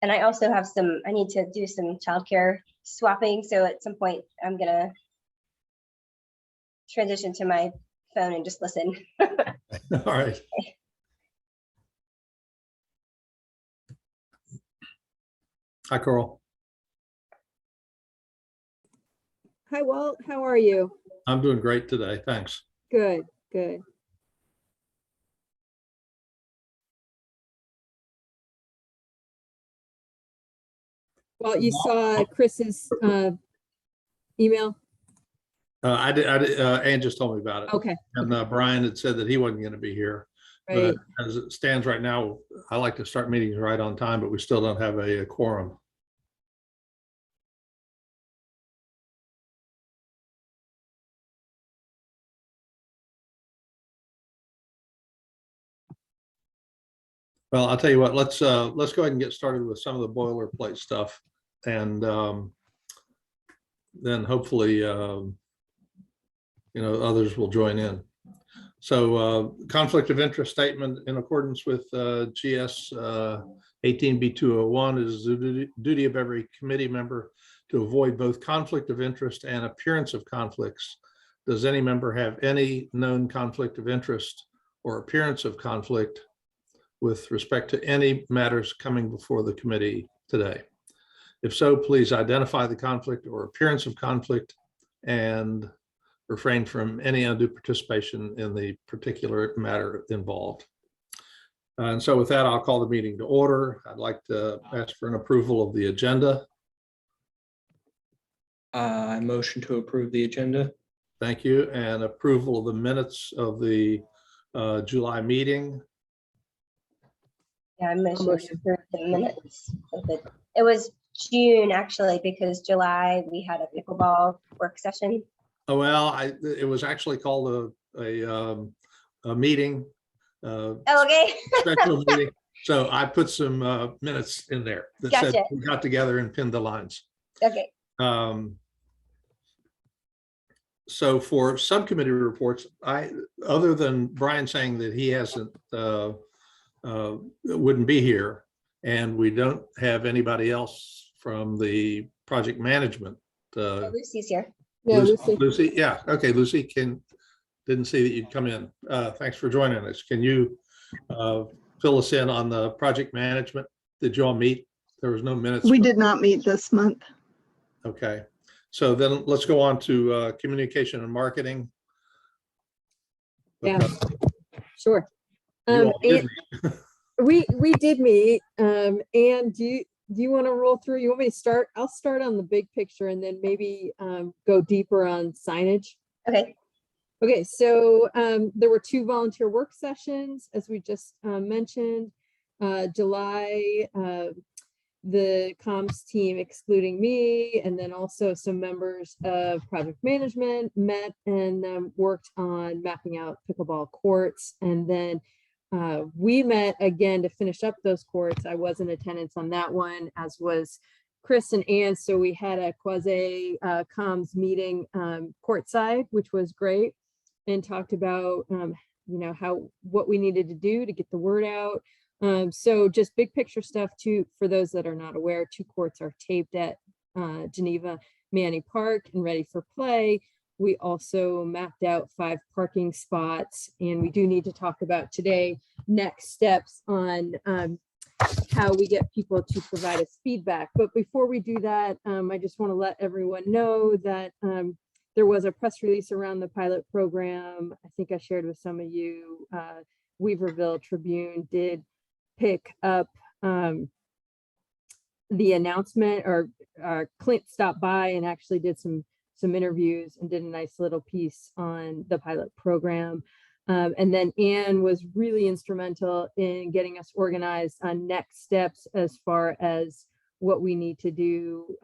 And I also have I need to do some childcare swapping. So at some point, I'm going to transition to my phone and just listen. All right. Hi, Coral. Hi, Walt. How are you? I'm doing great today. Thanks. Good, good. Well, you saw Chris's email? I did. Ann just told me about it. Okay. And Brian had said that he wasn't going to be here. Right. But as it stands right now, I like to start meetings right on time, but we still don't have a quorum. Well, I'll tell you what, let's go ahead and get started with some of the boilerplate stuff. And then hopefully, others will join in. So conflict of interest statement in accordance with GS 18B201 is the duty of every committee member to avoid both conflict of interest and appearance of conflicts. Does any member have any known conflict of interest or appearance of conflict with respect to any matters coming before the committee today? If so, please identify the conflict or appearance of conflict and refrain from any undue participation in the particular matter involved. And so with that, I'll call the meeting to order. I'd like to ask for an approval of the agenda. I motion to approve the agenda. Thank you. And approval of the minutes of the July meeting. Yeah, I motion for the minutes. It was June, actually, because July we had a pickleball work session. Oh, well, it was actually called a meeting. Okay. Special meeting. So I put some minutes in there that Gotcha. said we got together and pinned the lines. Okay. So for subcommittee reports, other than Brian saying that he hasn't wouldn't be here, and we don't have anybody else from the project management. Lucy's here. Yeah, Lucy. Yeah. Okay. Lucy didn't see that you'd come in. Thanks for joining us. Can you fill us in on the project management? Did you all meet? There was no minutes. We did not meet this month. Okay. So then let's go on to communication and marketing. Yeah, sure. You all did And we did meet. And do you want to roll through? You want me to start? I'll start on the big picture and then maybe go deeper on signage. Okay. Okay, so there were 2 volunteer work sessions, as we just mentioned. July, the comms team, excluding me, and then also some members of project management met and worked on mapping out pickleball courts. And then we met again to finish up those courts. I was in attendance on that one, as was Chris and Ann. So we had a quasi comms meeting courtside, which was great, and talked about what we needed to do to get the word out. So just big picture stuff too, for those that are not aware. 2 courts are taped at Geneva Manny Park and ready for play. We also mapped out 5 parking spots, and we do need to talk about today next steps on how we get people to provide us feedback. But before we do that, I just want to let everyone know that there was a press release around the pilot program. I think I shared with some of you. Weaverville Tribune did pick up the announcement, or Clint stopped by and actually did some interviews and did a nice little piece on the pilot program. And then Ann was really instrumental in getting us organized on next steps as far as what we need to do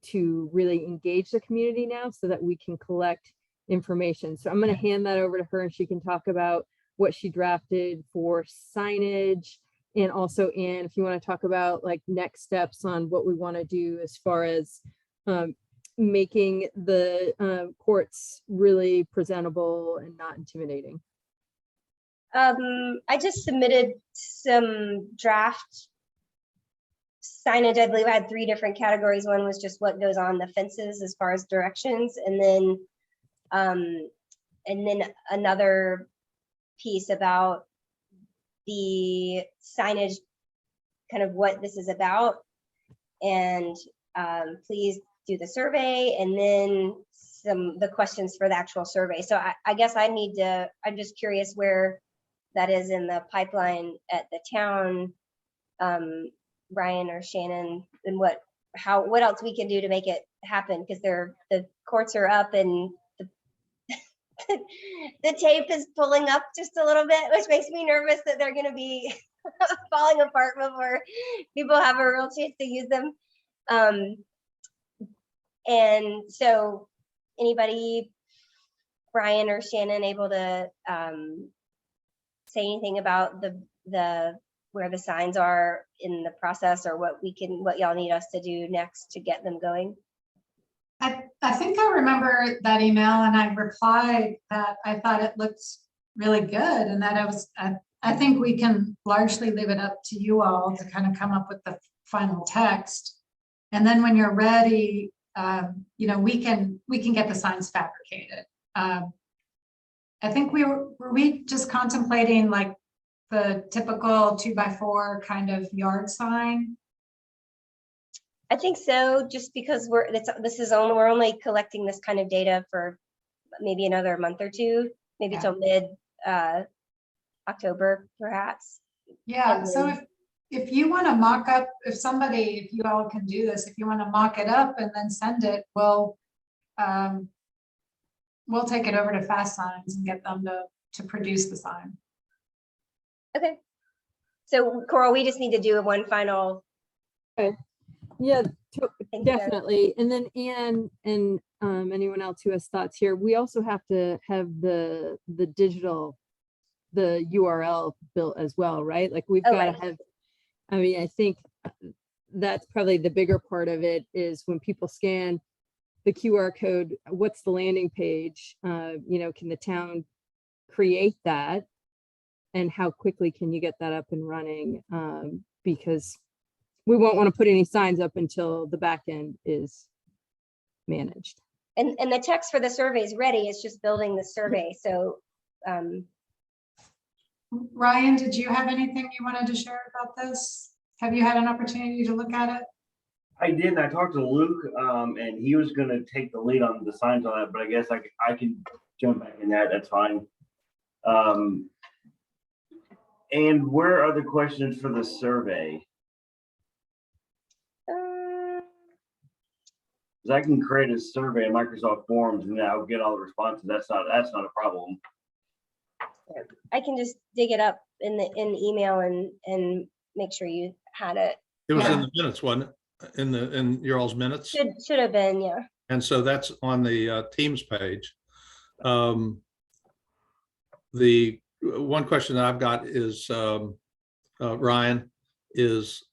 to really engage the community now, so that we can collect information. So I'm going to hand that over to her, and she can talk about what she drafted for signage. And also, Ann, if you want to talk about like next steps on what we want to do as far as making the courts really presentable and not intimidating. I just submitted some draft signage, I believe I had 3 different categories. One was just what goes on the fences as far as directions, and then another piece about the signage, kind of what this is about, and please do the survey, and then the questions for the actual survey. So I guess I'm just curious where that is in the pipeline at the town, Brian or Shannon, and what else we can do to make it happen, because the courts are up and the tape is pulling up just a little bit, which makes me nervous that they're going to be falling apart before people have a real chance to use them. And so anybody, Brian or Shannon, able to say anything about the where the signs are in the process, or what y'all need us to do next to get them going? I think I remember that email, and I replied that I thought it looked really good, and that I think we can largely leave it up to you all to kind of come up with the final text. And then when you're ready, you know, we can get the signs fabricated. I think were we just contemplating like the typical 2x4 kind of yard sign? I think so, just because we're only collecting this kind of data for maybe another month or two, maybe till mid October, perhaps. Yeah. So if you want to mock up, if you all can do this, if you want to mock it up and then send it, we'll take it over to Fast Signs and get them to produce the sign. Okay. So Coral, we just need to do one final. Okay. Yeah, Thank you. definitely. And then Anne and anyone else who has thoughts here, we also have to have the digital, the URL built as well, right? Like we've got to have, I mean, I think that's probably the bigger part of it, is when people scan the QR code, what's the landing page? You know, can the town create that? And how quickly can you get that up and running? Because we won't want to put any signs up until the back end is managed. And the text for the survey is ready. It's just building the survey. So Ryan, did you have anything you wanted to share about this? Have you had an opportunity to look at it? I did. I talked to Luke, and he was going to take the lead on the signs on that, but I guess I can jump back in that. That's fine. And where are the questions for the survey? I can create a survey in Microsoft Forms and I'll get all the responses. That's not a problem. I can just dig it up in the email and make sure you had it. It was in the minutes, wasn't it? In your all's minutes? Should have been, yeah. And so that's on the Teams page. The one question that I've got is, Ryan, is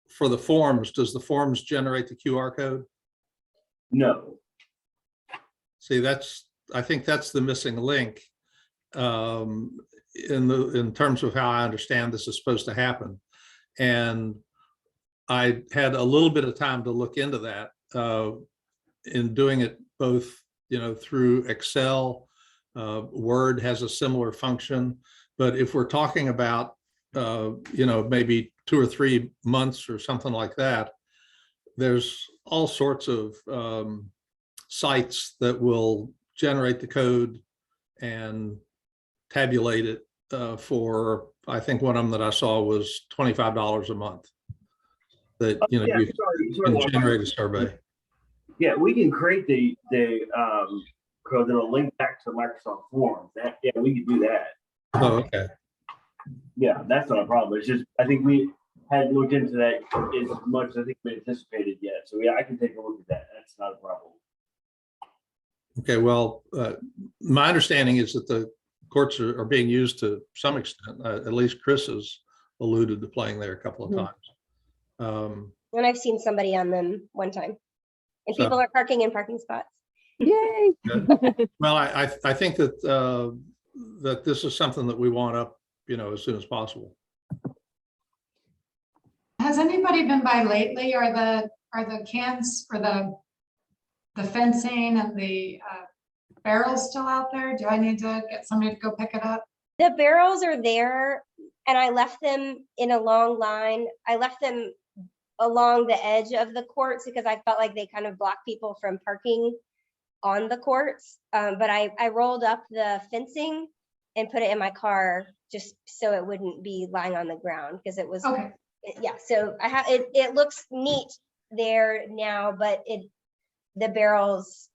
for the forms, does the forms generate the QR code? No. See, I think that's the missing link in terms of how I understand this is supposed to happen. And I had a little bit of time to look into that in doing it both, you know, through Excel. Word has a similar function, but if we're talking about, you know, maybe 2 or 3 months or something like that, there's all sorts of sites that will generate the code and tabulate it for, I think one of them that I saw was $25 a month. That, you know, you can generate a survey. Yeah, we can create the code that'll link back to Microsoft Forms. Yeah, we can do that. Oh, okay. Yeah, that's not a problem. It's just I think we hadn't looked into that as much as I think we anticipated yet. So yeah, I can take a look at that. That's not a problem. Okay, well, my understanding is that the courts are being used to some extent. At least Chris has alluded to playing there a couple of times. And I've seen somebody on them one time. And people are parking in parking spots. Yay! Well, I think that that this is something that we want up, you know, as soon as possible. Has anybody been by lately? Are the cans or the fencing and the barrels still out there? Do I need to get somebody to go pick it up? The barrels are there and I left them in a long line. I left them along the edge of the courts because I felt like they kind of block people from parking on the courts. But I rolled up the fencing and put it in my car just so it wouldn't be lying on the ground because it was, Okay, yeah. So I have, it looks neat there now, but the barrels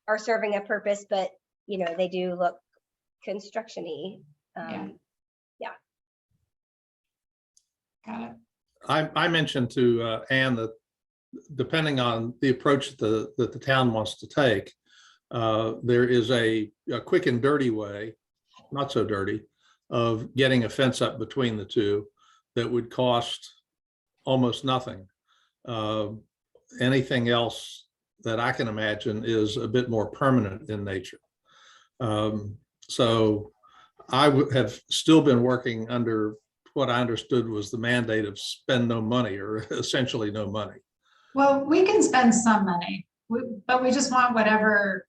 are serving a purpose, but you know, they do look construction-y. Yeah. got it. I mentioned to Anne that depending on the approach that the town wants to take, there is a quick and dirty way, not so dirty, of getting a fence up between the two that would cost almost nothing. Anything else that I can imagine is a bit more permanent in nature. So I have still been working under what I understood was the mandate of spend no money, or essentially no money. Well, we can spend some money, but we just want whatever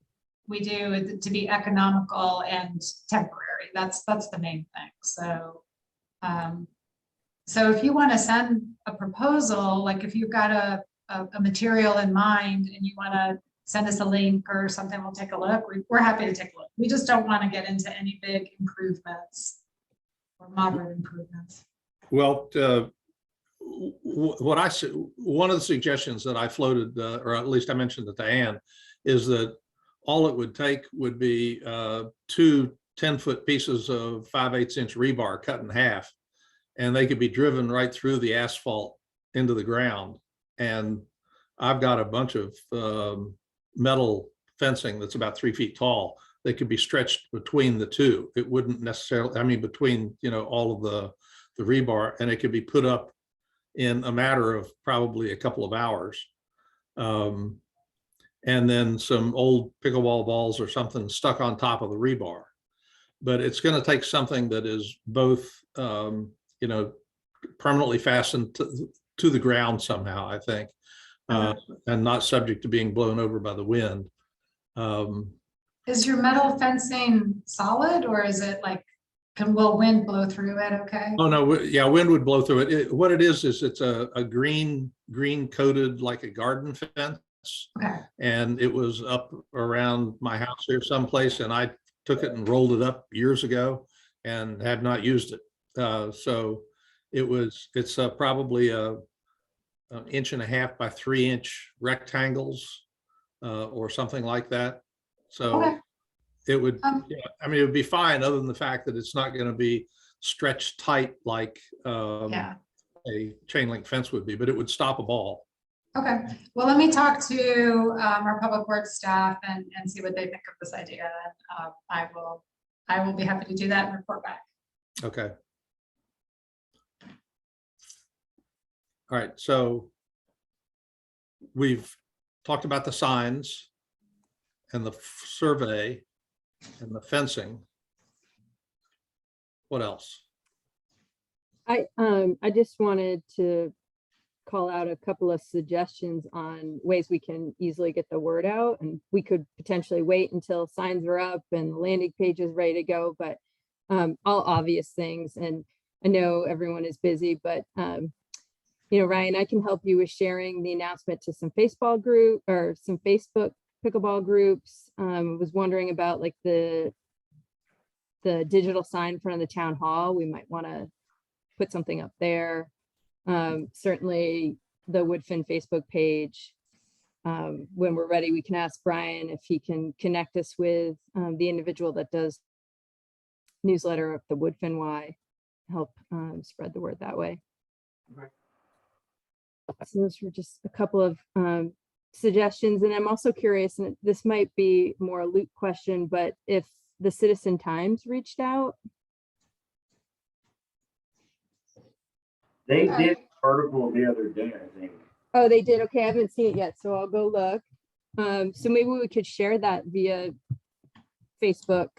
we do to be economical and temporary. That's the main thing. So, so if you want to send a proposal, like if you've got a material in mind and you want to send us a link or something, we'll take a look. We're happy to take a look. We just don't want to get into any big improvements or moderate improvements. Well, what I said, one of the suggestions that I floated, or at least I mentioned it to Anne, is that all it would take would be 2 10-foot pieces of 5/8" rebar cut in half, and they could be driven right through the asphalt into the ground. And I've got a bunch of metal fencing that's about 3 feet tall that could be stretched between the two. It wouldn't necessarily, I mean, between, you know, all of the rebar, and it could be put up in a matter of probably a couple of hours. And then some old pickleball balls or something stuck on top of the rebar. But it's going to take something that is both, you know, permanently fastened to the ground somehow, I think, and not subject to being blown over by the wind. Is your metal fencing solid, or is it like, will wind blow through it? Okay. Oh, no, yeah, wind would blow through it. What it is it's a green coated, like a garden fence. Okay. And it was up around my house here someplace, and I took it and rolled it up years ago and have not used it. So it's probably an 1.5 by 3 inch rectangles or something like that. So Okay. it would, yeah, I mean, it would be fine, other than the fact that it's not going to be stretched tight like Yeah. a chain link fence would be, but it would stop a ball. Okay. Well, let me talk to our public works staff and see what they think of this idea. And I will be happy to do that and report back. Okay. All right, so we've talked about the signs and the survey and the fencing. What else? I just wanted to call out a couple of suggestions on ways we can easily get the word out, and we could potentially wait until signs are up and the landing page is ready to go, but all obvious things. And I know everyone is busy, but you know, Ryan, I can help you with sharing the announcement to some Facebook pickleball groups. Was wondering about like the digital sign in front of the town hall. We might want to put something up there. Certainly the Woodfin Facebook page. When we're ready, we can ask Brian if he can connect us with the individual that does newsletter of the Woodfin Y, help spread the word that way. Okay. So those were just a couple of suggestions. And I'm also curious, and this might be more a Luke question, but if the Citizen Times reached out. They did an article the other day, I think. Oh, they did. Okay, I haven't seen it yet, so I'll go look. So maybe we could share that via Facebook.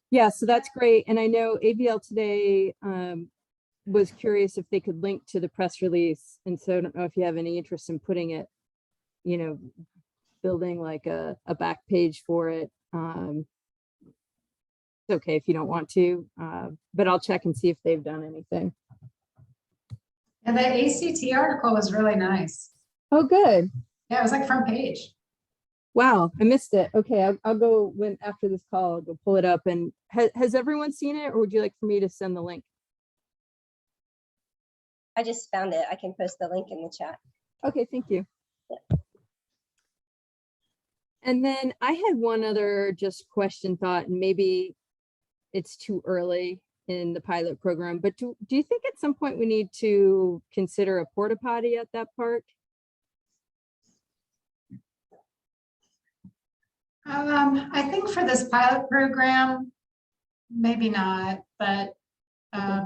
Yeah, so that's great. And I know AVL today was curious if they could link to the press release. And so I don't know if you have any interest in putting it, you know, building like a back page for it. It's okay if you don't want to, but I'll check and see if they've done anything. And the ACT article was really nice. Oh, good. Yeah, it was like front page. Wow, I missed it. Okay, I'll go when after this call, I'll go pull it up. And has everyone seen it, or would you like for me to send the link? I just found it. I can post the link in the chat. Okay, thank you. And then I had one other just question thought, and maybe it's too early in the pilot program, but do you think at some point we need to consider a porta potty at that park? I think for this pilot program, maybe not, but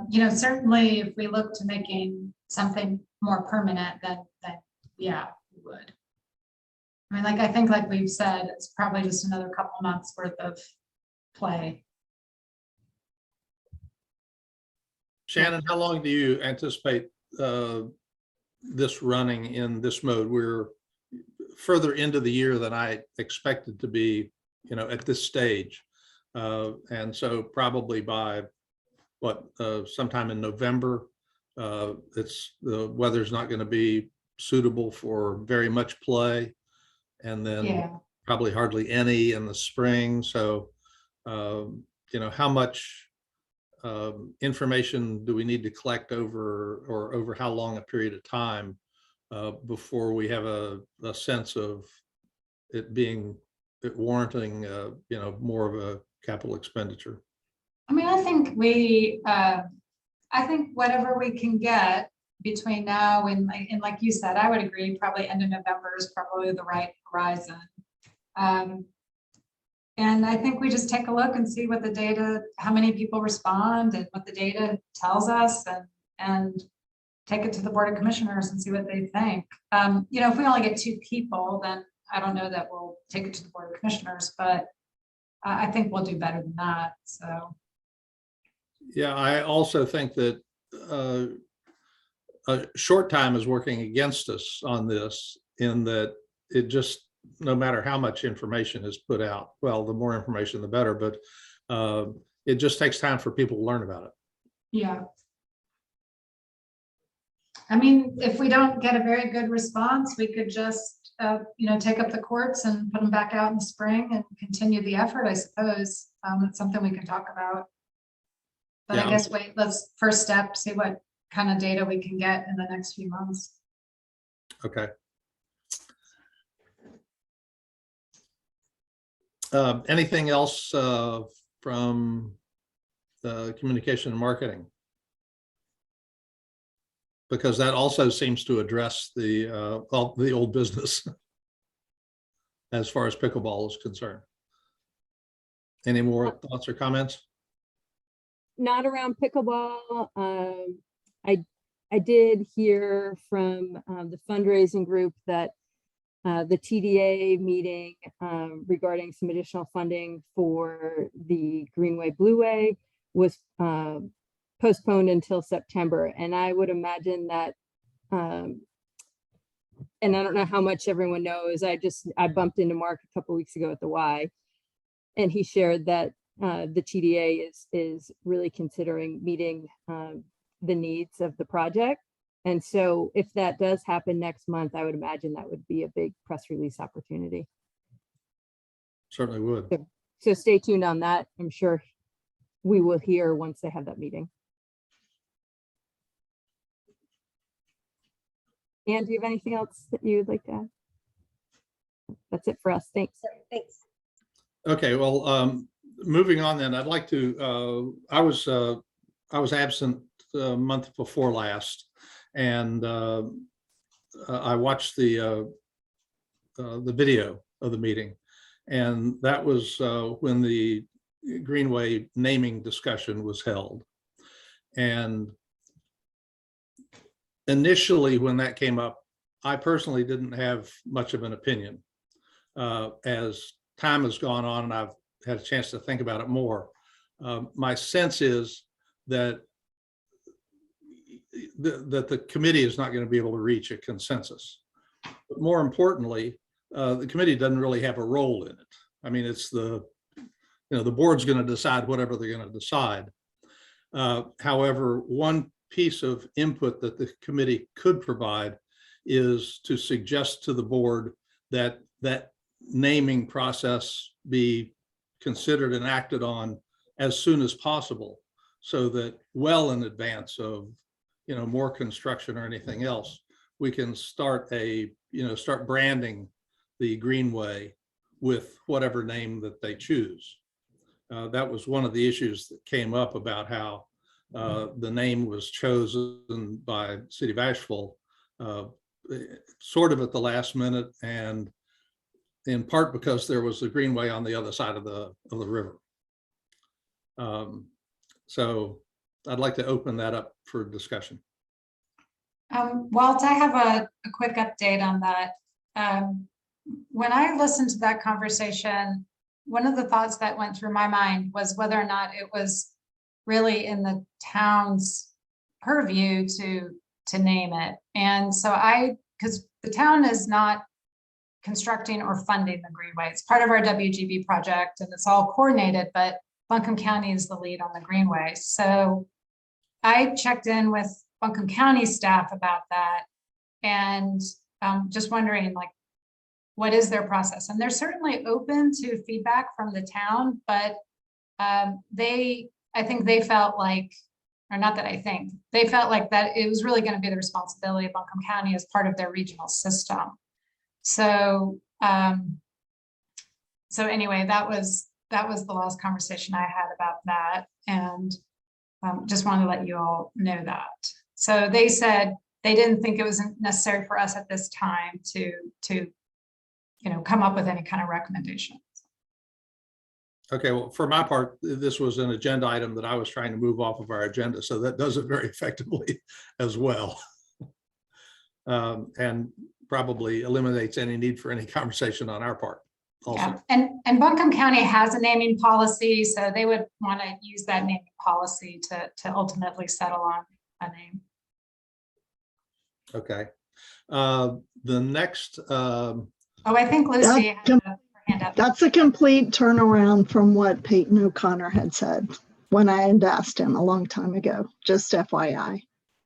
you know, certainly if we look to making something more permanent, then yeah, we would. I mean, like, I think like we've said, it's probably just another couple months worth of play. Shannon, how long do you anticipate this running in this mode? We're further into the year than I expected to be, you know, at this stage. And so probably by what, sometime in November, the weather's not going to be suitable for very much play. And then Yeah. probably hardly any in the spring. So, you know, how much information do we need to collect over how long a period of time before we have a sense of it warranting, you know, more of a capital expenditure? I mean, I think whatever we can get between now and like you said, I would agree, probably end of November is probably the right horizon. And I think we just take a look and see what the data, how many people respond and what the data tells us, and take it to the Board of Commissioners and see what they think. You know, if we only get 2 people, then I don't know that we'll take it to the Board of Commissioners, but I think we'll do better than that, so. Yeah, I also think that a short time is working against us on this, in that it just, no matter how much information is put out, well, the more information, the better, but it just takes time for people to learn about it. Yeah. I mean, if we don't get a very good response, we could just, you know, take up the courts and put them back out in the spring and continue the effort, I suppose. It's something we can talk about. But Yeah. I guess wait, let's first step, see what kind of data we can get in the next few months. Okay. Anything else from the communication and marketing? Because that also seems to address the old business as far as pickleball is concerned. Any more thoughts or comments? Not around pickleball. I did hear from the fundraising group that the TDA meeting regarding some additional funding for the Greenway Blueway was postponed until September. And I would imagine that, and I don't know how much everyone knows, I bumped into Mark a couple weeks ago at the Y, and he shared that the TDA is really considering meeting the needs of the project. And so if that does happen next month, I would imagine that would be a big press release opportunity. Certainly would. So stay tuned on that. I'm sure we will hear once they have that meeting. And do you have anything else that you would like to add? That's it for us. Thanks. So, thanks. Okay, well, moving on then, I'd like to, I was absent the month before last, and I watched the video of the meeting, and that was when the Greenway naming discussion was held. And initially, when that came up, I personally didn't have much of an opinion. As time has gone on and I've had a chance to think about it more, my sense is that that the committee is not going to be able to reach a consensus. But more importantly, the committee doesn't really have a role in it. I mean, it's the board's going to decide whatever they're going to decide. However, one piece of input that the committee could provide is to suggest to the board that that naming process be considered and acted on as soon as possible, so that well in advance of more construction or anything else, we can start branding the Greenway with whatever name that they choose. That was one of the issues that came up about how the name was chosen by City of Asheville, sort of at the last minute, and in part because there was the Greenway on the other side of the river. So I'd like to open that up for discussion. Walt, I have a quick update on that. When I listened to that conversation, one of the thoughts that went through my mind was whether or not it was really in the town's purview to name it. And so because the town is not constructing or funding the Greenway. It's part of our WGB project and it's all coordinated, but Buncombe County is the lead on the Greenway. So I checked in with Buncombe County staff about that and just wondering, like, what is their process? And they're certainly open to feedback from the town, but I think they felt like, or not that I think, they felt like that it was really going to be the responsibility of Buncombe County as part of their regional system. So, so anyway, that was the last conversation I had about that, and just wanted to let you all know that. So they said they didn't think it was necessary for us at this time to come up with any kind of recommendations. Okay, well, for my part, this was an agenda item that I was trying to move off of our agenda, so that does it very effectively as well. And probably eliminates any need for any conversation on our part also. Yeah, and Buncombe County has a naming policy, so they would want to use that naming policy to ultimately settle on a name. Okay. The next. Oh, I think Lucy had her hand up. That's a complete turnaround from what Peyton O'Connor had said when I had asked him a long time ago, just FYI.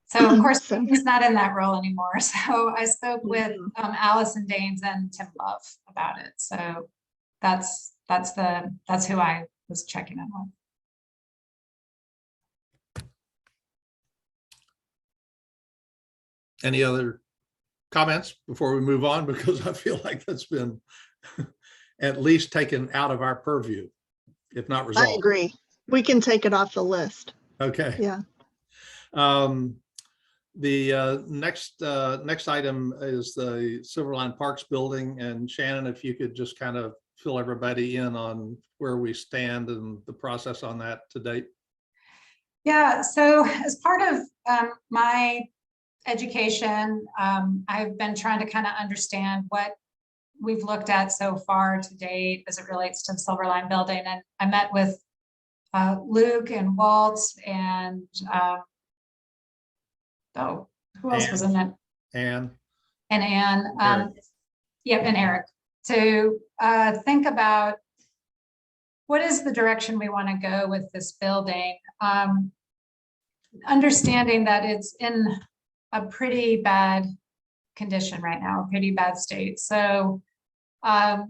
So of course, So- he's not in that role anymore. So I spoke with Allison Danes and Tim Love about it. So that's who I was checking in with. Any other comments before we move on? Because I feel like that's been at least taken out of our purview, if not resolved. I agree. We can take it off the list. Okay. Yeah. The next item is the Silverline Parks building, and Shannon, if you could just kind of fill everybody in on where we stand and the process on that to date. Yeah, so as part of my education, I've been trying to kind of understand what we've looked at so far to date as it relates to the Silverline building. And I met with Luke and Walt and who else was in it? Anne. And Anne, Eric. yep, and Eric, to think about what is the direction we want to go with this building. Understanding that it's in a pretty bad condition right now, a pretty bad state. So I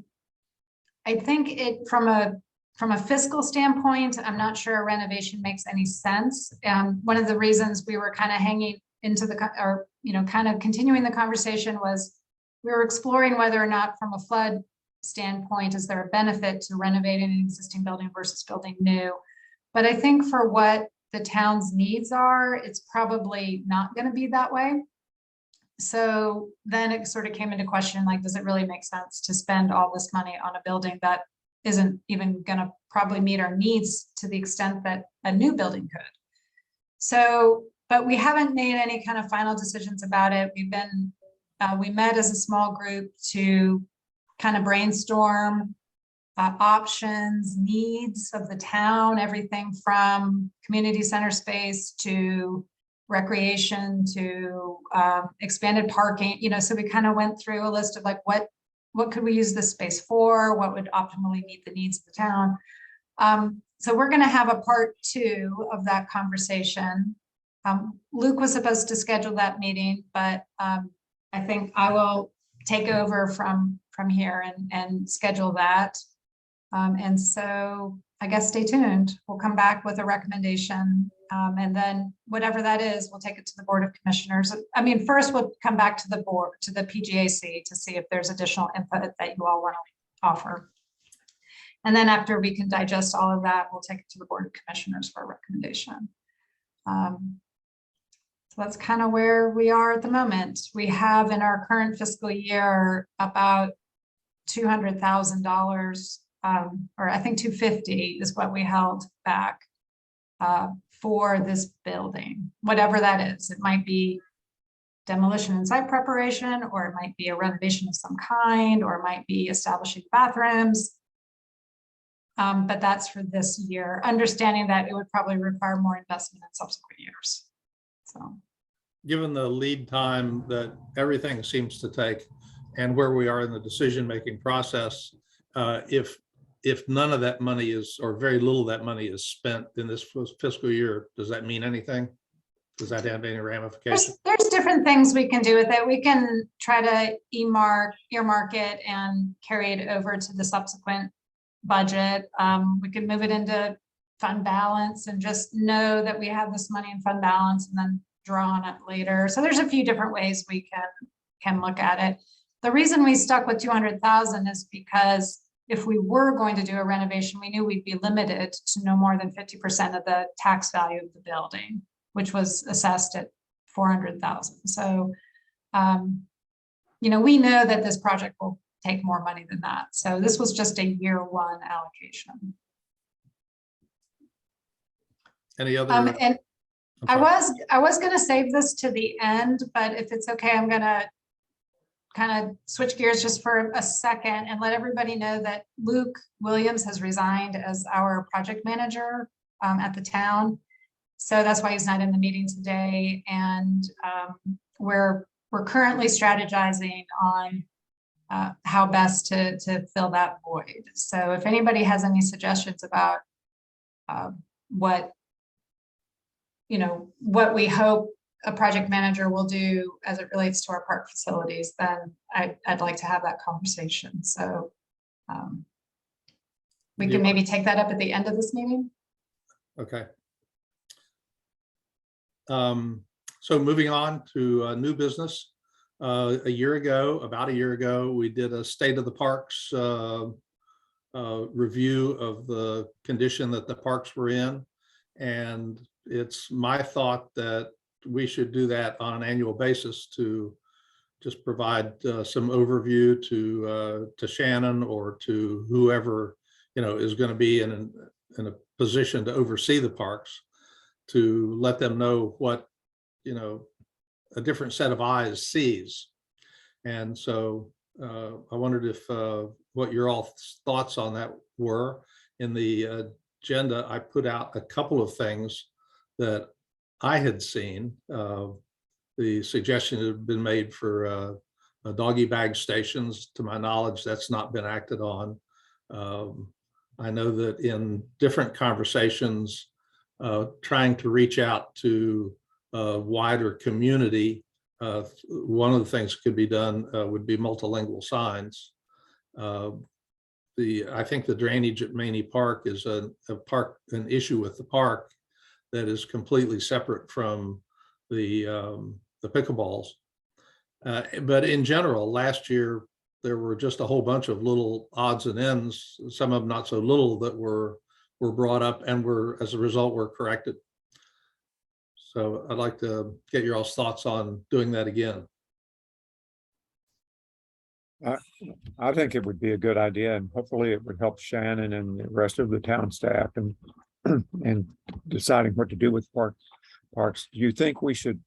think it from a fiscal standpoint, I'm not sure a renovation makes any sense. One of the reasons we were kind of hanging into kind of continuing the conversation was we were exploring whether or not from a flood standpoint, is there a benefit to renovating an existing building versus building new? But I think for what the town's needs are, it's probably not going to be that way. So then it sort of came into question, like, does it really make sense to spend all this money on a building that isn't even going to probably meet our needs to the extent that a new building could? So, but we haven't made any kind of final decisions about it. We met as a small group to kind of brainstorm options, needs of the town, everything from community center space to recreation to expanded parking, so we kind of went through a list of like, what could we use this space for? What would optimally meet the needs of the town? So we're going to have a part 2 of that conversation. Luke was supposed to schedule that meeting, but I think I will take over from here and schedule that. And so I guess stay tuned. We'll come back with a recommendation. And then whatever that is, we'll take it to the Board of Commissioners. I mean, first we'll come back to the board, to the PGAC, to see if there's additional input that you all want to offer. And then after we can digest all of that, we'll take it to the Board of Commissioners for a recommendation. So that's kind of where we are at the moment. We have in our current fiscal year about $200,000, or I think 250 is what we held back for this building, whatever that is. It might be demolition and site preparation, or it might be a renovation of some kind, or it might be establishing bathrooms. But that's for this year, understanding that it would probably require more investment in subsequent years. So, given the lead time that everything seems to take and where we are in the decision-making process, if none of that money is, or very little of that money is spent in this fiscal year, does that mean anything? Does that have any ramifications? there's different things we can do with it. We can try to earmark it and carry it over to the subsequent budget. We can move it into fund balance and just know that we have this money in fund balance and then draw on it later. So there's a few different ways we can look at it. The reason we stuck with 200,000 is because if we were going to do a renovation, we knew we'd be limited to no more than 50% of the tax value of the building, which was assessed at 400,000. So, we know that this project will take more money than that. So this was just a year 1 allocation. Any other? And I was going to save this to the end, but if it's okay, I'm going to kind of switch gears just for a second and let everybody know that Luke Williams has resigned as our project manager at the town. So that's why he's not in the meeting today. And we're currently strategizing on how best to fill that void. So if anybody has any suggestions about what we hope a project manager will do as it relates to our park facilities, then I'd like to have that conversation. So we can maybe take that up at the end of this meeting. Okay. So moving on to new business. About a year ago, we did a state of the parks review of the condition that the parks were in. And it's my thought that we should do that on an annual basis to just provide some overview to Shannon or to whoever is going to be in a position to oversee the parks, to let them know what a different set of eyes sees. And so I wondered if what your all thoughts on that were. In the agenda, I put out a couple of things that I had seen. The suggestion had been made for doggy bag stations. To my knowledge, that's not been acted on. I know that in different conversations, trying to reach out to a wider community, one of the things that could be done would be multilingual signs. I think the drainage at Maney Park is an issue with the park that is completely separate from the pickleballs. But in general, last year, there were just a whole bunch of little odds and ends, some of them not so little, that were brought up and as a result, were corrected. So I'd like to get your all's thoughts on doing that again. I think it would be a good idea, and hopefully it would help Shannon and the rest of the town staff and deciding what to do with parks. Do you think we should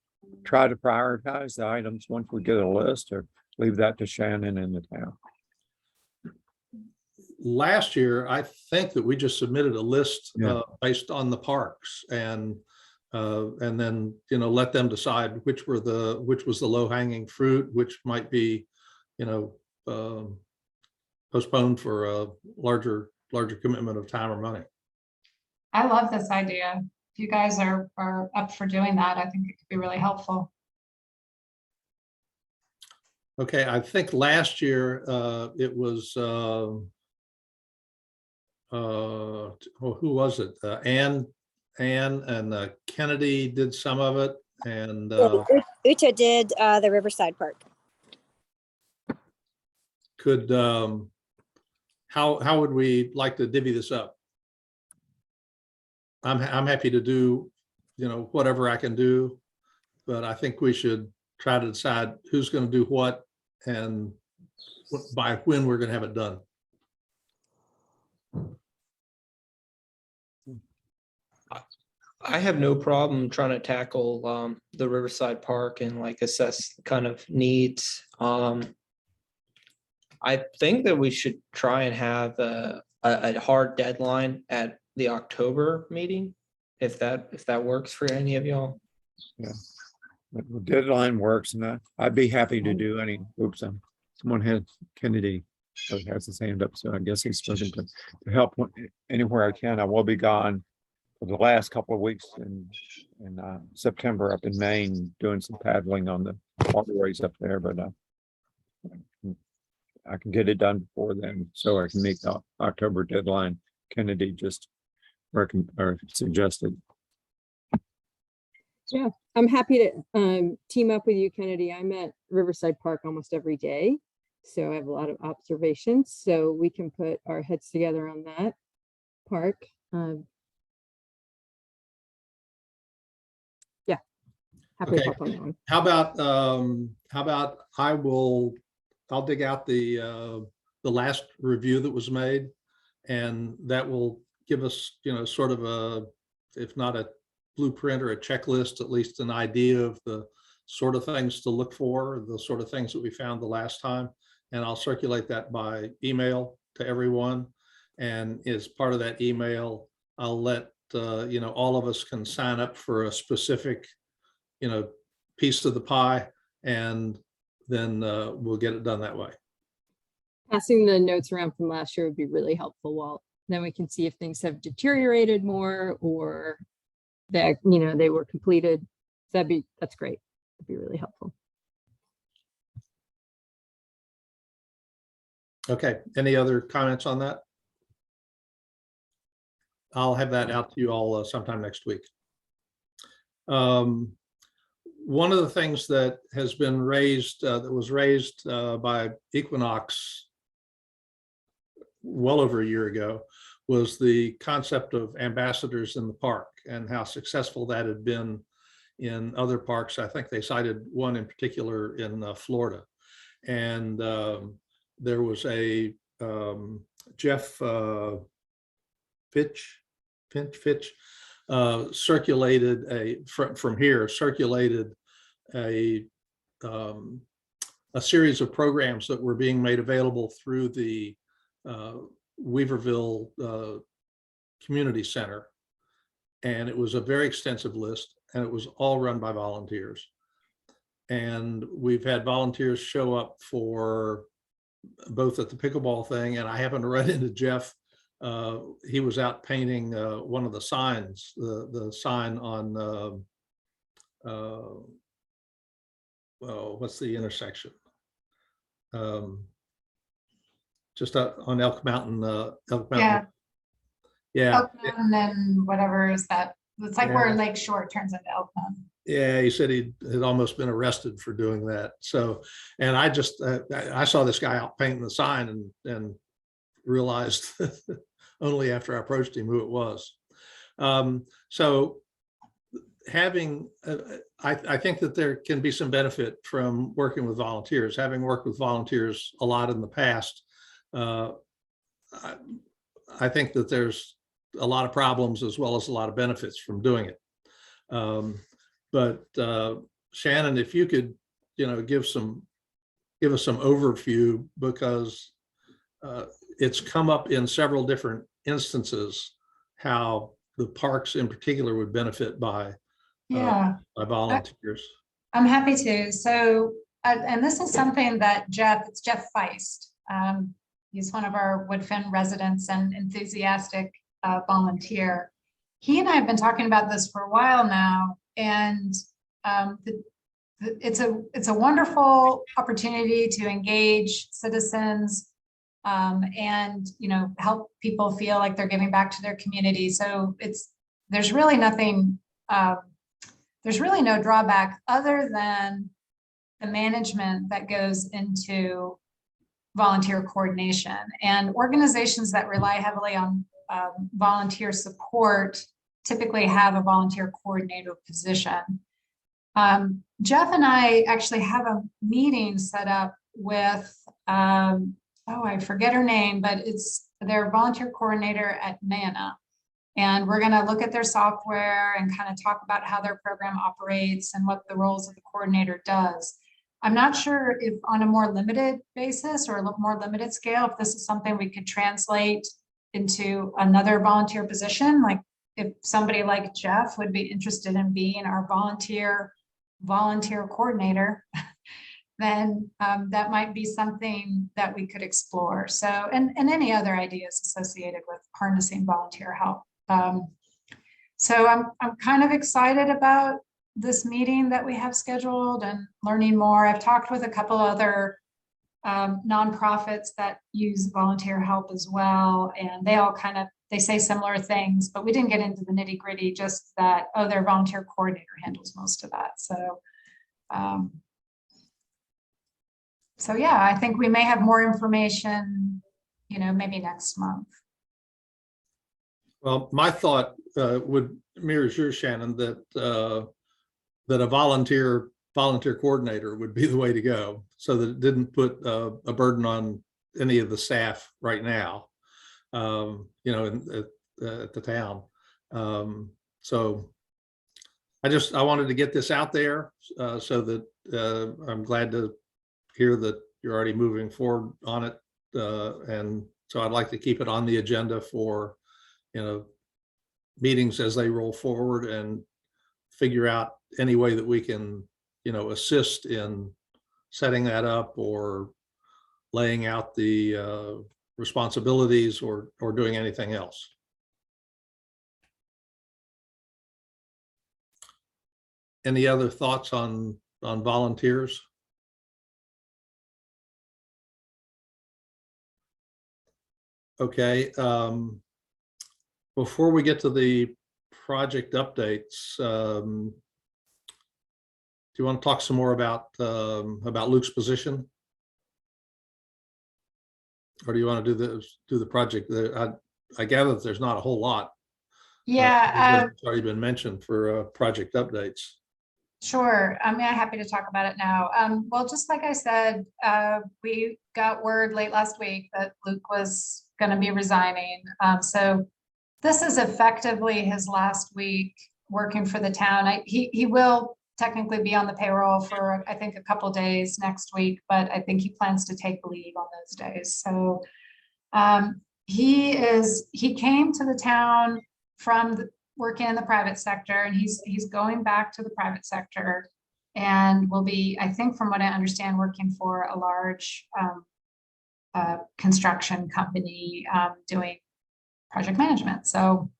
try to prioritize the items once we get a list, or leave that to Shannon and the town? Last year, I think that we just submitted a list based on the parks, and And then, let them decide which was the low hanging fruit, which might be, postponed for a larger commitment of time or money. I love this idea. If you guys are up for doing that, I think it could be really helpful. Okay, I think last year it was, who was it? Ann and Kennedy did some of it, and Uta did the Riverside Park. could, how would we like to divvy this up? I'm happy to do, whatever I can do, but I think we should try to decide who's going to do what and by when we're going to have it done. I have no problem trying to tackle the Riverside Park and like assess kind of needs. I think that we should try and have a hard deadline at the October meeting, if that works for any of y'all. Yeah, the deadline works, and I'd be happy to do any. Oops, someone had Kennedy has his hand up, so I guess he's spoken to help anywhere I can. I will be gone for the last couple of weeks in September up in Maine, doing some paddling on the waterways up there, but I can get it done before then, so I can meet the October deadline Kennedy just suggested. Yeah, I'm happy to team up with you, Kennedy. I'm at Riverside Park almost every day, so I have a lot of observations, so we can put our heads together on that park. Yeah, happy to Okay. help on that one. How about I'll dig out the last review that was made, and that will give us, sort of a, if not a blueprint or a checklist, at least an idea of the sort of things to look for, the sort of things that we found the last time. And I'll circulate that by email to everyone. And as part of that email, I'll let, all of us can sign up for a specific, piece of the pie, and then we'll get it done that way. Passing the notes around from last year would be really helpful, Walt. Then we can see if things have deteriorated more or that, they were completed. That's great. That'd be really helpful. Okay, any other comments on that? I'll have that out to you all sometime next week. One of the things that has been raised, that was raised by Equinox well over a year ago, was the concept of ambassadors in the park and how successful that had been in other parks. I think they cited one in particular in Florida. And there was a Jeff Fitch circulated circulated a series of programs that were being made available through the Weaverville Community Center. And it was a very extensive list, and it was all run by volunteers. And we've had volunteers show up for both at the pickleball thing, and I happened to run into Jeff. He was out painting one of the signs, the sign on, what's the intersection? Just on Elk Mountain. Yeah. Yeah. Elk Mountain and whatever is that? It's like where Yeah. Lake Shore turns into Elk Mountain. Yeah, he said he had almost been arrested for doing that. So, and I just, I saw this guy out painting the sign and realized only after I approached him who it was. So having, I think that there can be some benefit from working with volunteers. Having worked with volunteers a lot in the past, I think that there's a lot of problems as well as a lot of benefits from doing it. But Shannon, if you could, give us some overview, because it's come up in several different instances how the parks in particular would benefit by Yeah. by volunteers. I'm happy to. So, and this is something that it's Jeff Feist. He's one of our Woodfin residents and enthusiastic volunteer. He and I have been talking about this for a while now, and it's a wonderful opportunity to engage citizens and help people feel like they're giving back to their community. So there's really nothing. There's really no drawback other than the management that goes into volunteer coordination, and organizations that rely heavily on volunteer support typically have a volunteer coordinator position. Jeff and I actually have a meeting set up with, I forget her name, but it's their volunteer coordinator at NANA. And we're going to look at their software and kind of talk about how their program operates and what the roles of the coordinator does. I'm not sure if on a more limited basis or a more limited scale, if this is something we could translate into another volunteer position. Like if somebody like Jeff would be interested in being our volunteer coordinator, then that might be something that we could explore. So, and any other ideas associated with harnessing volunteer help. So I'm kind of excited about this meeting that we have scheduled and learning more. I've talked with a couple other nonprofits that use volunteer help as well, and they say similar things, but we didn't get into the nitty gritty, just that, their volunteer coordinator handles most of that. So yeah, I think we may have more information, maybe next month. Well, my thought would mirrors yours, Shannon, that a volunteer coordinator would be the way to go, so that it didn't put a burden on any of the staff right now, at the town. So I wanted to get this out there so that I'm glad to hear that you're already moving forward on it. And so I'd like to keep it on the agenda for, meetings as they roll forward, and figure out any way that we can, assist in setting that up or laying out the responsibilities or doing anything else. Any other thoughts on volunteers? Okay. Before we get to the project updates, do you want to talk some more about Luke's position? Or do you want to do the project? I gather that there's not a whole lot. Yeah. It's already been mentioned for project updates. Sure. I'm happy to talk about it now. Well, just like I said, we got word late last week that Luke was going to be resigning. So this is effectively his last week working for the town. He will technically be on the payroll for, I think, a couple days next week, but I think he plans to take leave on those days. So he came to the town from working in the private sector, and he's going back to the private sector, and will be, I think, from what I understand, working for a large construction company doing project management. So,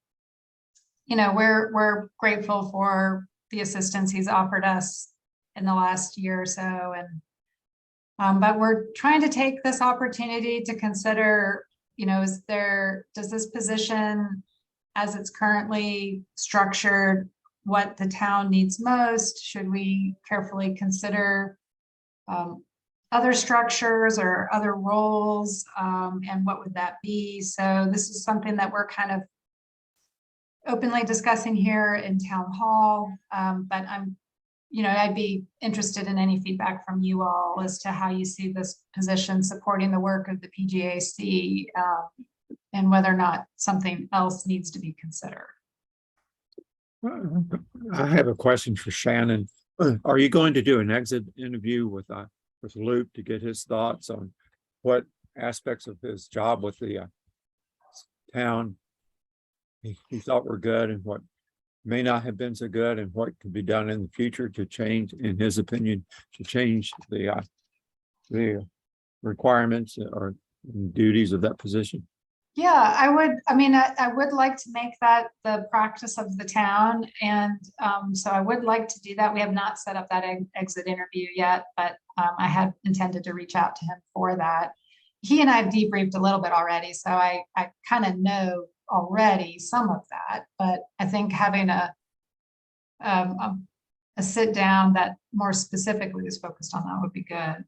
we're grateful for the assistance he's offered us in the last year or so, and but we're trying to take this opportunity to consider, does this position, as it's currently structured, what the town needs most? Should we carefully consider other structures or other roles, and what would that be? So this is something that we're kind of openly discussing here in town hall, but I'd be interested in any feedback from you all as to how you see this position supporting the work of the PGAC, and whether or not something else needs to be considered. I have a question for Shannon. Are you going to do an exit interview with Luke to get his thoughts on what aspects of his job with the town he thought were good, and what may not have been so good and what could be done in the future to change, in his opinion, to change the requirements or duties of that position? Yeah, I mean, I would like to make that the practice of the town. And so I would like to do that. We have not set up that exit interview yet, but I had intended to reach out to him for that. He and I have debriefed a little bit already, so I kind of know already some of that, but I think having a sit down that more specifically is focused on that would be good.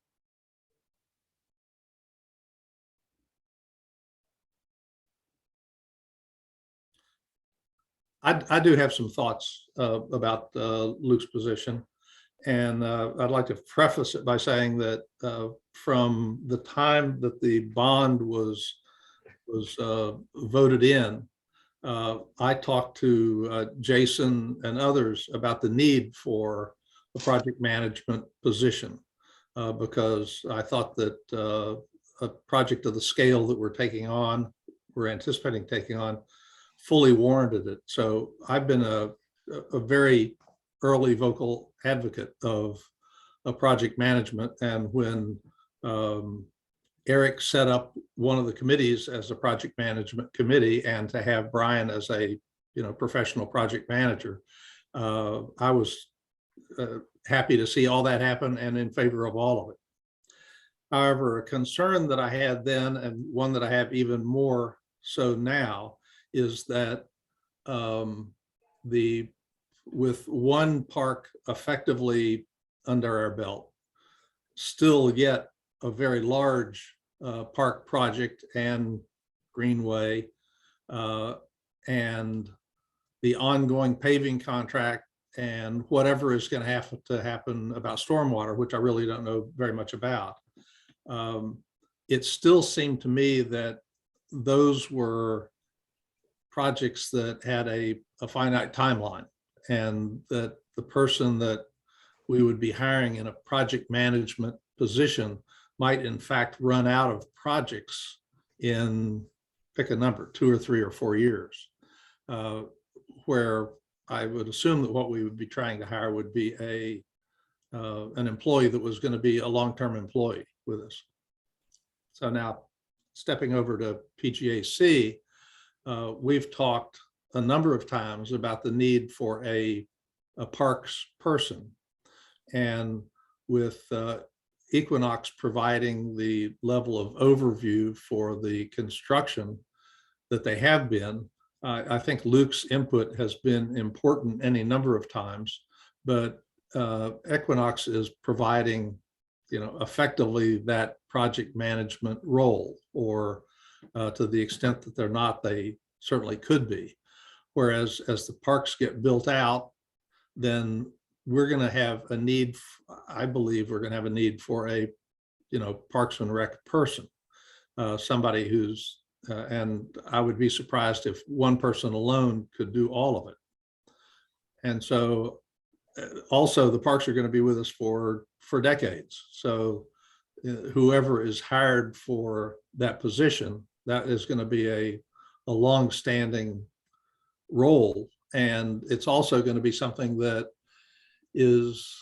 I do have some thoughts about Luke's position. And I'd like to preface it by saying that from the time that the bond was voted in, I talked to Jason and others about the need for a project management position because I thought that a project of the scale that we're anticipating taking on, fully warranted it. So I've been a very early vocal advocate of project management. And when Eric set up one of the committees as a project management committee and to have Brian as a professional project manager, I was happy to see all that happen and in favor of all of it. However, a concern that I had then, and one that I have even more so now, is that with one park effectively under our belt, still yet a very large park project and Greenway, and the ongoing paving contract and whatever is going to have to happen about stormwater, which I really don't know very much about. It still seemed to me that those were projects that had a finite timeline, and that the person that we would be hiring in a project management position might in fact run out of projects in, pick a number, 2 or 3 or 4 years, where I would assume that what we would be trying to hire would be an employee that was going to be a long-term employee with us. So now, stepping over to PGAC, we've talked a number of times about the need for a parks person. And with Equinox providing the level of overview for the construction that they have been, I think Luke's input has been important any number of times, but Equinox is providing, effectively that project management role, or to the extent that they're not, they certainly could be. Whereas as the parks get built out, then we're going to have a need, I believe we're going to have a need for a, Parks and Rec person, somebody who's, and I would be surprised if one person alone could do all of it. And so also the parks are going to be with us for decades. So whoever is hired for that position, that is going to be a long-standing role. And it's also going to be something that is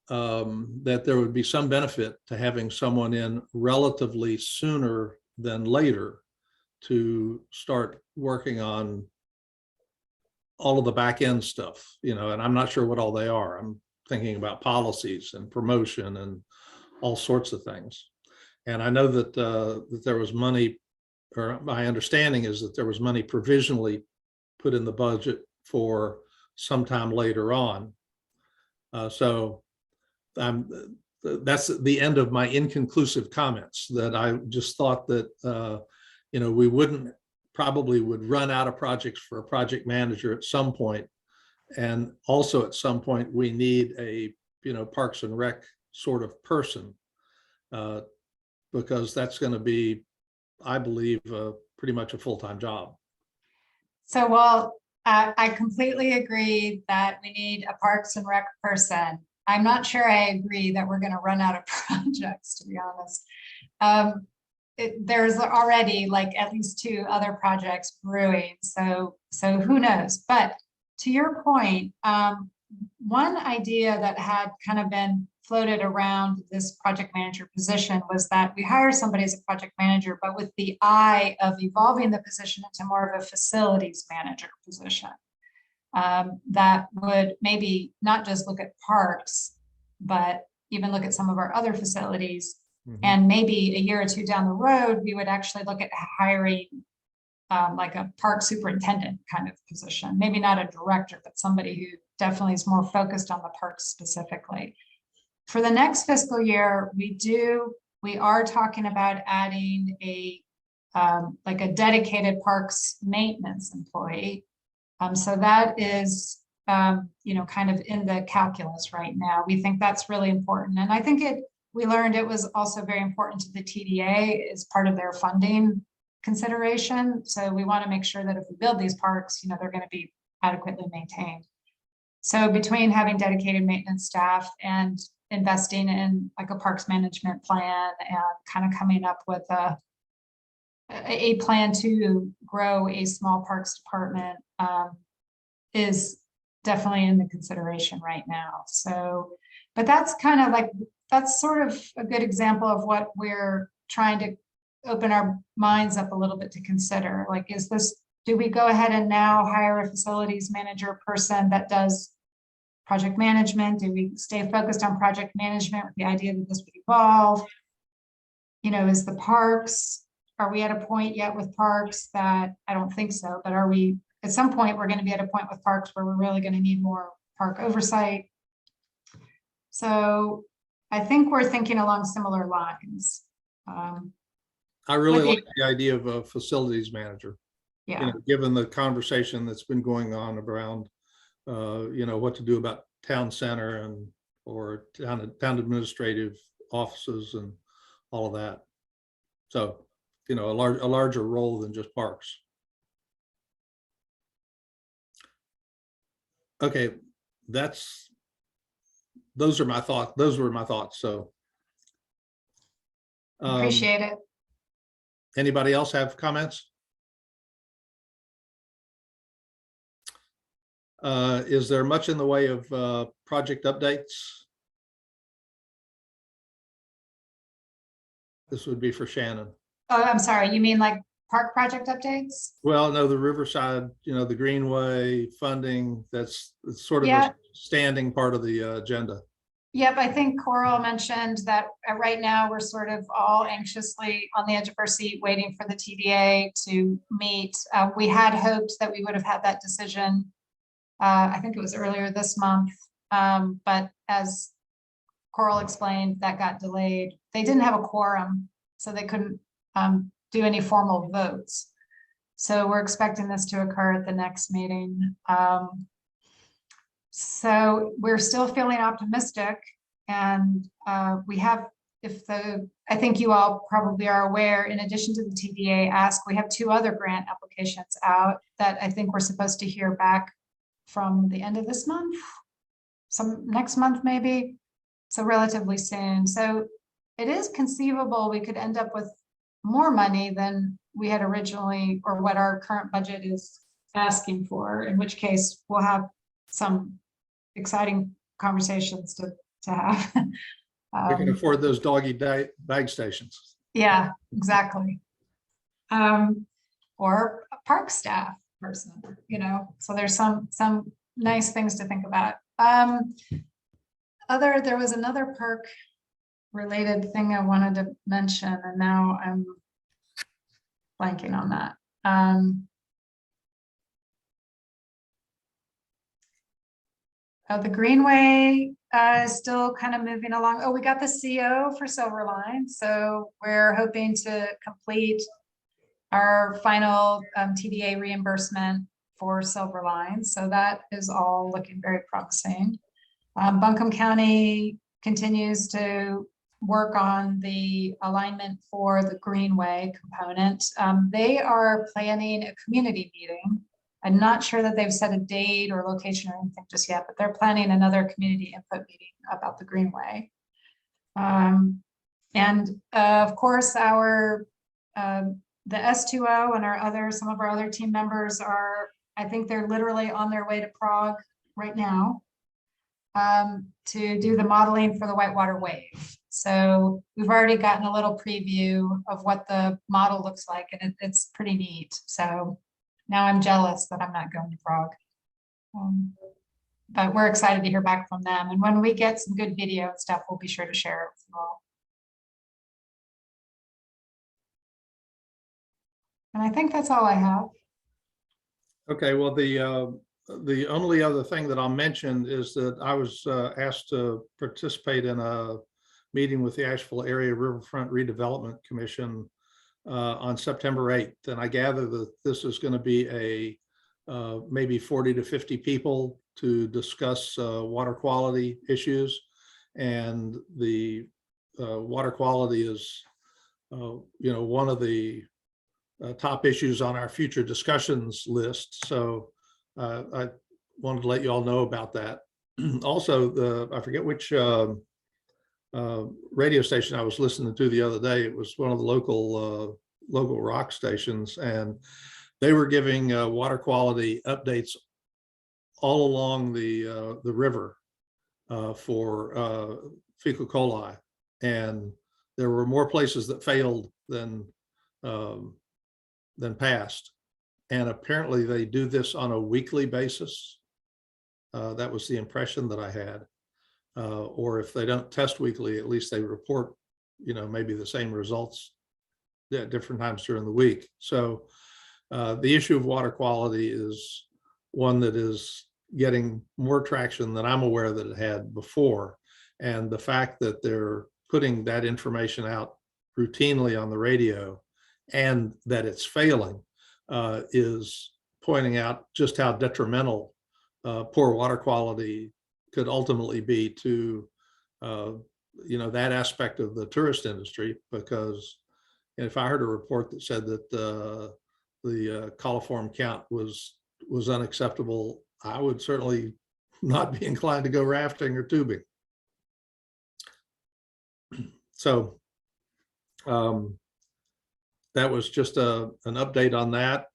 that there would be some benefit to having someone in relatively sooner than later to start working on all of the back end stuff, and I'm not sure what all they are. I'm thinking about policies and promotion and all sorts of things. And I know that that there was money, or my understanding is that there was money provisionally put in the budget for sometime later on. So that's the end of my inconclusive comments, that I just thought that, we probably would run out of projects for a project manager at some point. And also at some point, we need a, Parks and Rec sort of person, because that's going to be, I believe, pretty much a full-time job. So, well, I completely agree that we need a Parks and Rec person. I'm not sure I agree that we're going to run out of projects, to be honest. There's already like at least 2 other projects brewing, so who knows? But to your point, one idea that had kind of been floated around this project manager position was that we hire somebody as a project manager, but with the eye of evolving the position into more of a facilities manager position. That would maybe not just look at parks, but even look at some of our other facilities. And maybe a year or two down the road, we would actually look at hiring like a park superintendent kind of position, maybe not a director, but somebody who definitely is more focused on the parks specifically. For the next fiscal year, we are talking about adding a like a dedicated parks maintenance employee. So that is, you know, kind of in the calculus right now. We think that's really important. And I think we learned it was also very important to the TDA as part of their funding consideration. So we want to make sure that if we build these parks, you know, they're going to be adequately maintained. So between having dedicated maintenance staff and investing in like a parks management plan and kind of coming up with a plan to grow a small parks department is definitely in the consideration right now. So, but that's kind of like, that's sort of a good example of what we're trying to open our minds up a little bit to consider. Like, do we go ahead and now hire a facilities manager person that does project management? Do we stay focused on project management with the idea that this would evolve? You know, is the parks, are we at a point yet with parks that, I don't think so, but are we, at some point, we're going to be at a point with parks where we're really going to need more park oversight. So I think we're thinking along similar lines. I really like the idea of a facilities manager. Yeah. You know, given the conversation that's been going on around, you know, what to do about town center and or town administrative offices and all of that. So, you know, a larger role than just parks. Okay, those are my thoughts. Those were my thoughts. So Appreciate it. Anybody else have comments? Is there much in the way of project updates? This would be for Shannon. Oh, I'm sorry. You mean like park project updates? Well, no, the Riverside, you know, the Greenway funding, it's sort of Yeah. a standing part of the agenda. Yep, I think Coral mentioned that right now we're sort of all anxiously on the edge of our seat waiting for the TDA to meet. We had hoped that we would have had that decision. I think it was earlier this month, but as Coral explained, that got delayed. They didn't have a quorum, so they couldn't do any formal votes. So we're expecting this to occur at the next meeting. So we're still feeling optimistic, and we have, I think you all probably are aware, in addition to the TDA ask, we have 2 other grant applications out that I think we're supposed to hear back from the end of this month, some next month maybe, so relatively soon. So it is conceivable we could end up with more money than we had originally, or what our current budget is asking for, in which case we'll have some exciting conversations to have. We can afford those doggy bag stations. Yeah, exactly. Or a park staff person, you know, so there's some nice things to think about. There was another park related thing I wanted to mention, and now I'm blanking on that. The Greenway is still kind of moving along. Oh, we got the CO for Silverline, so we're hoping to complete our final TDA reimbursement for Silverline. So that is all looking very promising. Buncombe County continues to work on the alignment for the Greenway component. They are planning a community meeting. I'm not sure that they've set a date or location or anything just yet, but they're planning another community input meeting about the Greenway. Of course, our the S2O and some of our other team members are I think they're literally on their way to Prague right now to do the modeling for the Whitewater wave. So we've already gotten a little preview of what the model looks like, and it's pretty neat. So now I'm jealous that I'm not going to Prague. But we're excited to hear back from them. And when we get some good video and stuff, we'll be sure to share it with you all. And I think that's all I have. Okay, well, the only other thing that I'll mention is that I was asked to participate in a meeting with the Asheville Area Riverfront Redevelopment Commission on September 8th. And I gather that this is going to be a maybe 40 to 50 people to discuss water quality issues. And the water quality is, one of the top issues on our future discussions list. So I wanted to let you all know about that. Also, I forget which radio station I was listening to the other day. It was one of the local rock stations, and they were giving water quality updates all along the river for fecal coli, and there were more places that failed than passed. And apparently they do this on a weekly basis. That was the impression that I had. Or if they don't test weekly, at least they report, maybe the same results at different times during the week. So the issue of water quality is one that is getting more traction than I'm aware that it had before. And the fact that they're putting that information out routinely on the radio and that it's failing is pointing out just how detrimental poor water quality could ultimately be to that aspect of the tourist industry. Because if I heard a report that said that the coliform count was unacceptable, I would certainly not be inclined to go rafting or tubing. So that was just an update on that.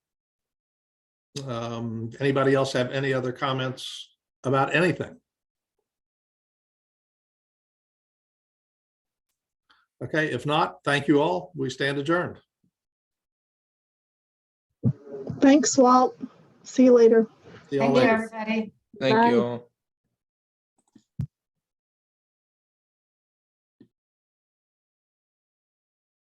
Anybody else have any other comments about anything? Okay, if not, thank you all. We stand adjourned. Thanks, Walt. See you later. See y'all Thank you, later. everybody. Thank Bye. you all.